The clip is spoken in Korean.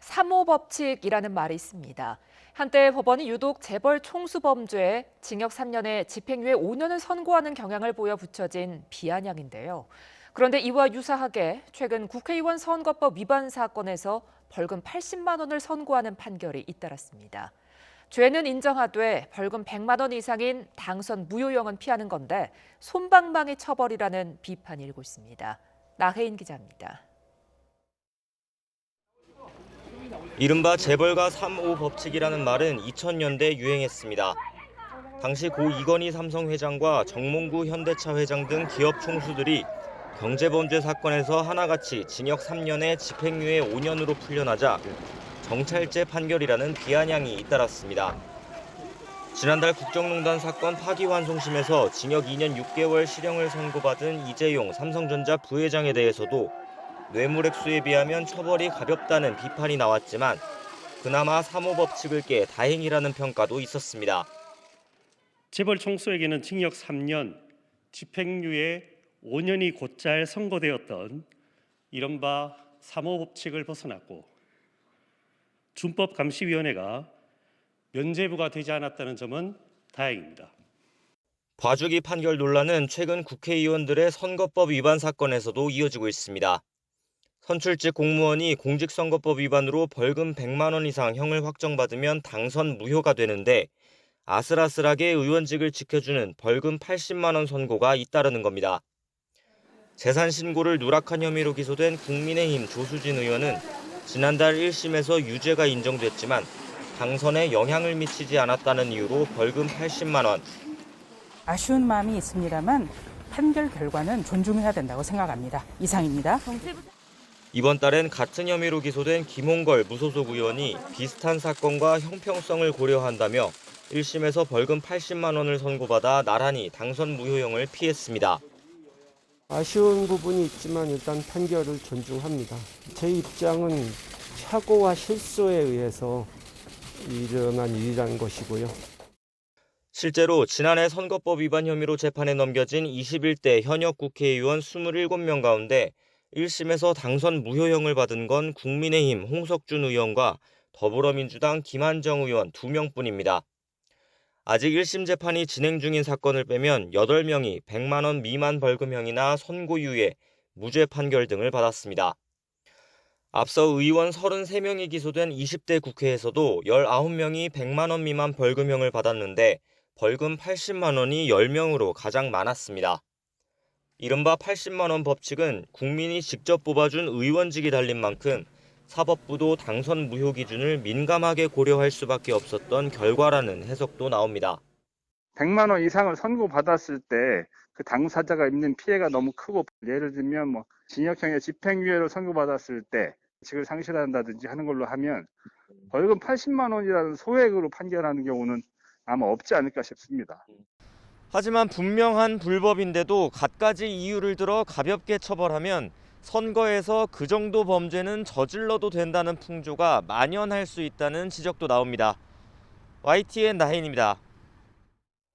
3호 법칙이라는 말이 있습니다. 한때 법원이 유독 재벌 총수범죄에 징역 3년에 집행유예 5년을 선고하는 경향을 보여 붙여진 비아냥인데요. 그런데 이와 유사하게 최근 국회의원 선거법 위반 사건에서 벌금 80만 원을 선고하는 판결이 잇따랐습니다. 죄는 인정하되 벌금 100만 원 이상인 당선 무효형은 피하는 건데 솜방망이 처벌이라는 비판이 일고 있습니다. 나혜인 기자입니다. 이른바 재벌가 3호 법칙이라는 말은 2000년대 유행했습니다. 당시 고 이건희 삼성 회장과 정몽구 현대차 회장 등 기업 총수들이 경제범죄 사건에서 하나같이 징역 3년에 집행유예 5년으로 풀려나자 정찰제 판결이라는 비아냥이 잇따랐습니다. 지난달 국정농단 사건 파기환송심에서 징역 2년 6개월 실형을 선고받은 이재용 삼성전자 부회장에 대해서도 뇌물 액수에 비하면 처벌이 가볍다는 비판이 나왔지만 그나마 3호 법칙을 깨 다행이라는 평가도 있었습니다. 재벌 총수에게는 징역 3년, 집행유예 5년이 곧잘 선고되었던 이른바 3호 법칙을 벗어났고 준법감시위원회가 면죄부가 되지 않았다는 점은 다행입니다. 봐주기 판결 논란은 최근 국회의원들의 선거법 위반 사건에서도 이어지고 있습니다. 선출직 공무원이 공직선거법 위반으로 벌금 100만 원 이상 형을 확정받으면 당선 무효가 되는데 아슬아슬하게 의원직을 지켜주는 벌금 80만 원 선고가 잇따르는 겁니다. 재산 신고를 누락한 혐의로 기소된 국민의힘 조수진 의원은 지난달 1심에서 유죄가 인정됐지만 당선에 영향을 미치지 않았다는 이유로 벌금 80만 원. 아쉬운 마음이 있습니다만 판결 결과는 존중해야 된다고 생각합니다. 이상입니다. 이번 달엔 같은 혐의로 기소된 김홍걸 무소속 의원이 비슷한 사건과 형평성을 고려한다며 1심에서 벌금 80만 원을 선고받아 나란히 당선 무효형을 피했습니다. 아쉬운 부분이 있지만 일단 판결을 존중합니다. 제 입장은 착오와 실수에 의해서 일어난 일이라는 것이고요. 실제로 지난해 선거법 위반 혐의로 재판에 넘겨진 21대 현역 국회의원 27명 가운데 1심에서 당선 무효형을 받은 건 국민의힘 홍석준 의원과 더불어민주당 김한정 의원 2명뿐입니다. 아직 1심 재판이 진행 중인 사건을 빼면 8명이 100만 원 미만 벌금형이나 선고유예, 무죄 판결 등을 받았습니다. 앞서 의원 33명이 기소된 20대 국회에서도 19명이 100만 원 미만 벌금형을 받았는데 벌금 80만 원이 10명으로 가장 많았습니다. 이른바 80만 원 법칙은 국민이 직접 뽑아준 의원직이 달린 만큼 사법부도 당선 무효 기준을 민감하게 고려할 수밖에 없었던 결과라는 해석도 나옵니다. 100만 원 이상을 선고받았을 때 그 당사자가 입는 피해가 너무 크고 예를 들면 징역형의 집행유예로 선고받았을 때 직을 상실한다든지 하는 걸로 하면 벌금 80만 원이라는 소액으로 판결하는 경우는 아마 없지 않을까 싶습니다. 하지만 분명한 불법인데도 갖가지 이유를 들어 가볍게 처벌하면 선거에서 그 정도 범죄는 저질러도 된다는 풍조가 만연할 수 있다는 지적도 나옵니다. YTN 나혜인입니다.